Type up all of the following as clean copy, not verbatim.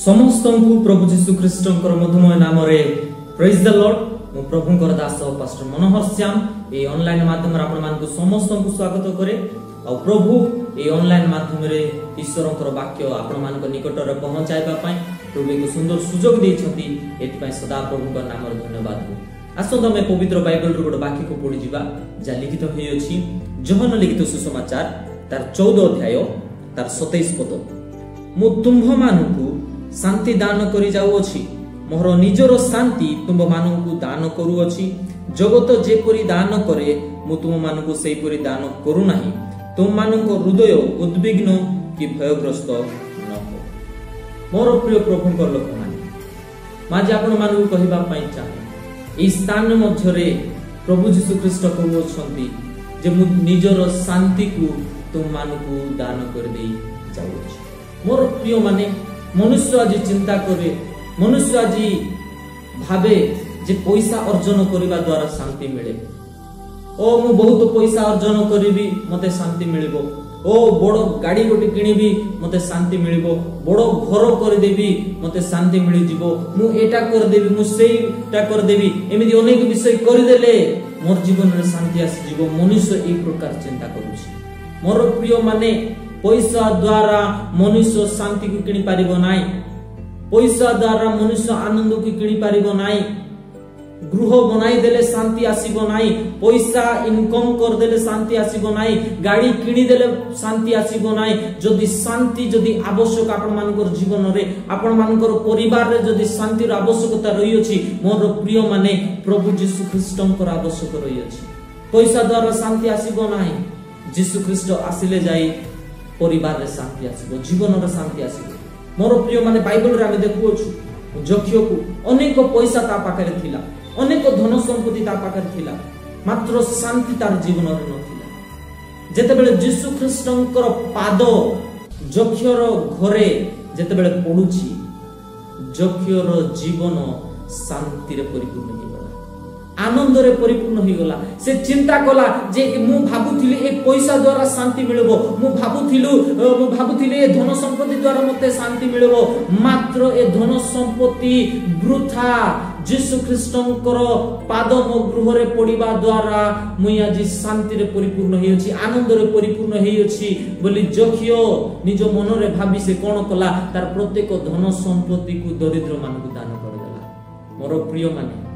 समस्त को प्रभु जीशु ख्रीष्ट मधुमय नाम प्रेज द लॉर्ड। मु प्रभुंकर दास पास्टर मनोहर श्याम ए ऑनलाइन माध्यम आपण समस्त को स्वागत करे। आ प्रभु ए ऑनलाइन माध्यम ईश्वर वाक्य आपण निकट में पहुंचाइबा प्रभु एक सुंदर सुजोग देइछथि। एथि सदा प्रभु नाम धन्यवाद हो। आसत आम पवित्र बाइबल गोटे वाक्य को पढ़ी जा जहाँ लिखित होइछि यूहन्ना लिखित सुसमाचार तार 14 अध्याय तार 27 पद। मु तुम्भ मानकु शांति दान करी जाउछि, मोर निजर शांति तुम मानकु दान करूछि। जगत जेपरि दान करे मु तुम मानकु सेपरि दान करू नाही। तुम मानक हृदय उद्विग्न कि भयग्रस्त न हो। मोर प्रिय प्रभुंकर लोक माने माजे आपण मानकु कहिबा पई चाहे ई स्थान मध्यरे प्रभु जीशु ख्रीष्ट कहउछंती जे मु निजर शांति को तुम मानकु दान कर दे जाउछि। मोर प्रिय माने मनुष्य आज चिंता करे, मनुष्य आज भावे जे पैसा अर्जन करबा द्वारा शांति मिले। ओ मु बहुत पैसा अर्जन करिबी मते शांति मिलिबो। ओ बड़ो गाड़ी गोटे किनिबी मते शांति मिलिबो। बड़ो घर कर देबी मते शांति मिलि जिवो। मु एटा कर देबी मु सेटा कर देबी एमिति अनेक विषय कर देले मोर जीवन रे शांति आसी जिवो। मनुष्य ए प्रकार चिंता करूछि। मोर प्रिय माने पैसा द्वारा मनुष्य शांति को किणी पारिबो नाही। पैसा द्वारा मनुष्य आनंद को किणी पारिबो नाही। गृह बनाई देले शांति आसीबो नाही। पैसा इनकम कर देले शांति आसीबो नाही। गाड़ी किणी देले शांति आसीबो नाही। जदि शांति जदि आवश्यक आपण मानकर जीवन रे आपण मानकर परिवार रे जदि शांति र आवश्यकता रही अछि, मोर प्रिय माने प्रभु जीशु ख्रीष्टंकर आवश्यक रही अछि। पैसा द्वारा शांति आसीबो नाही। जीशु ख्रीष्ट आसिले जाई परिवार रे शांति आसीबो, जीवन रे शांति आसीबो। मोर प्रिय माने बाइबल रे आमे देखुछु जखियो को अनेक पैसा ता पाखरे थिला, अनेक धन संपत्ति ता पाखरे थिला, मात्र शांति तार जीवन रे नथिला। जेतेबेले जीशु ख्रीष्टंकर पाद जखियर घरे जेतेबेले पडुछि, जखियर जीवन शांति रे परिपूर्ण हो गला, आनंद रे परिपूर्ण हो गला। से चिंता कला जे मु भाबुथिली ए पैसा द्वारा शांति मिलबो, मु भाबुथिली ए धन संपत्ति द्वारा मते शांति मिलबो, मात्र ए धन संपत्ति वृथा। जीशु ख्रीष्टंकर पाद मो गृह रे पडिबा द्वारा मुई आज शांति रे परिपूर्ण होई अछि, आनंद रे परिपूर्ण होई अछि बोली जखियो निज मन रे भाबी से कोन कला तार प्रत्येक धन संपत्ति को दरिद्र मानकु दान कर देला। मोर प्रिय माने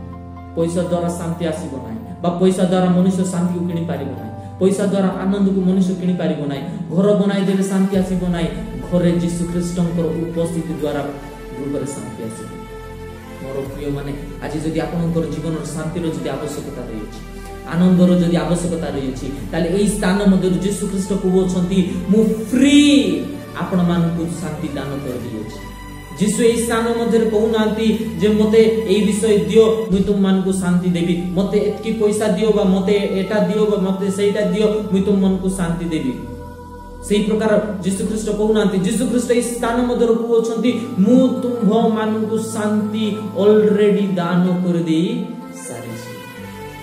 पैसा द्वारा शांति आसीबो नाही, बा पैसा द्वारा मनुष्य शांति को किणी पारिबो नाही। पैसा द्वारा आनंद को मनुष्य किणी पारिबो नाही। घर बनाई देले शांति आसीबो नाही। घरे जीशु ख्रीष्टंकर उपस्थिति द्वारा गृह रे शांति आसीबो। मोर प्रिय माने आज जदि आपनकर जीवन शांति रो जदि आवश्यकता रही अछि, आनंद रो जदि आवश्यकता रही अछि, ताले एई स्थान मध्ये जीशु ख्रीष्ट कहउछंती मु फ्री आपण मानकु शांति दान कर दियोछि। जीशु एई स्थान मध्ये कहउनांती जे मते एई विषय दियो मुई तुम मानकु शांति देबी, मते एतकी पैसा दियो बा मते एटा दियो बा मते सेटा दियो मुई तुम मानकु शांति देबी। सेई प्रकार जीशु ख्रीष्ट कहउनांती, जीशु ख्रीष्ट एई स्थान मध्ये कहउछंती मु तुम मानकु शांति ऑलरेडी दान कर दे सारिछि।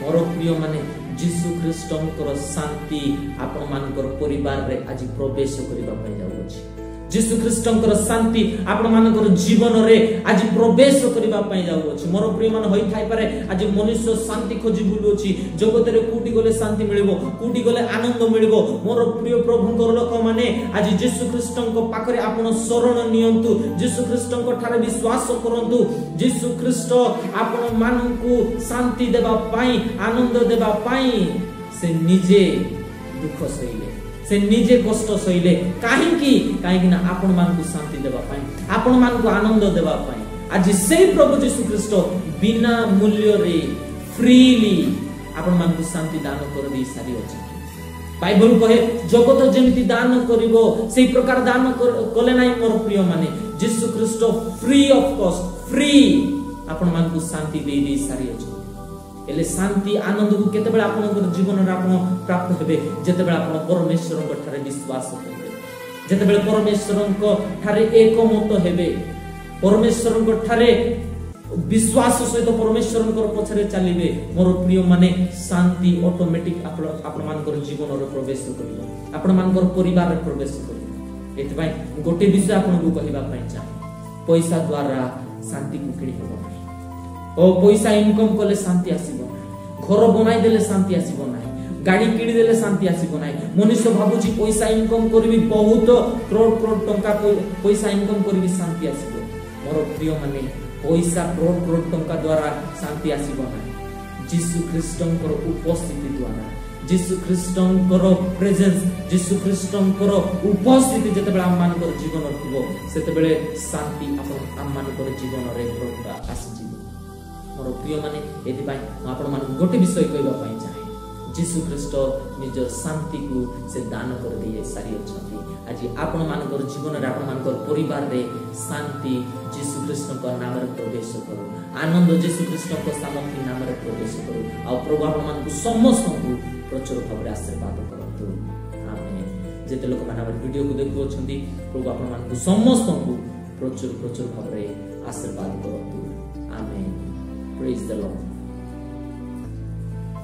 मोर प्रिय माने जीशु ख्रीष्टंकर शांति आपण मानकर परिवार रे आज प्रवेश करिबा पय जाउछि। जीशु ख्रीष्टंकर शांति आपण मानकर जीवन रे आज प्रवेश करिबा पय जाउछि। मोर प्रिय मान होई थाई पारे आज मनुष्य शांति खोजी बुलुछि। जगत रे कोटी गले शांति मिलिबो, कोटी गले आनंद मिलिबो। मोर प्रिय प्रभुंकर लोक माने आज जीशु ख्रीष्टंक पाखरे आपण शरण नियंतु, जीशु ख्रीष्टंक ठारे विश्वास करंतु। जीशु ख्रीष्ट आपण मानकु शांति देबा पई, आनंद देबा पई से निजे दुख सहिले, से निजे कष्ट सहिले। काहे ना आपण मानकु शांति देबा पई, आपण मानकु आनंद देबा पई आज सेई प्रभु जीशु ख्रीष्ट बिना मूल्य रे फ्रीली आपण मानकु शांति दान कर दी सारी अछि। बाइबल कहे जगत जेमिति दान करिवो सेई प्रकार दान कले नाही। मोर प्रिय माने जीशु ख्रीष्ट फ्री ऑफ कॉस्ट फ्री आपण मानकु शांति दे सारी अछि। एले शांति आनंद को केतेबेला आपनकर जीवन रे आपण प्राप्त हेबे जेतेबेला आपण परमेश्वरक ठारे विश्वास करबे, जेतेबेला परमेश्वरक ठारे एकमत हेबे, परमेश्वरक ठारे विश्वास सहित परमेश्वरक पछरे चलिबे। मोर प्रिय माने शांति ऑटोमेटिक आपण मानकर जीवन रे प्रवेश करिवो, आपण मानकर परिवार रे प्रवेश करिवो। एतबाई गोटे विषय आपन को कहिबा पई चाहे पैसा द्वारा शांति को किणी हेबो नाही ओ पैसा इनकम कले शांति आसीबो नाही घर बनाई देले शांति आसीबो नाही गाड़ी किणी देले शांति आसीबो नाही मनुष्य भाबुची पैसा इनकम करबी बहुत करोड़ करोड़ टंका पैसा इनकम करबी शांति आसीबो मोर प्रिय माने पैसा करोड़ करोड़ टंका द्वारा शांति आसीबो नाही जीसु ख्रीष्टंकर उपस्थिति द्वारा जीसु ख्रीष्टंकर प्रेजेंस जीसु ख्रीष्टंकर उपस्थिति जेतेबेले आम मानकर जीवन थिबो सेतेबेले शांति आम मानकर जीवन रे आसी मोर प्रिय माने एति पई आपण मान गोटे विषय कहबा पई चाहे जीसु ख्रीष्ट निज शांति को से दान कर दिए सारी अछंती आज आपण मानकर जीवन रे आपण मानकर परिवार रे शांति जीसु ख्रीष्ट को नाम रे प्रवेश करो आनंद जीसु ख्रीष्ट को सामर्थ्य नाम रे प्रवेश करो आ प्रभु आपण मान को समस्त को प्रचुर भाव आशीर्वाद करतु आमेन जेते लोक मान वीडियो को देखु अछंती प्रभु आपण मान को समस्त को प्रचुर भाव आशीर्वाद करतु आमेन प्रेज द लॉर्ड।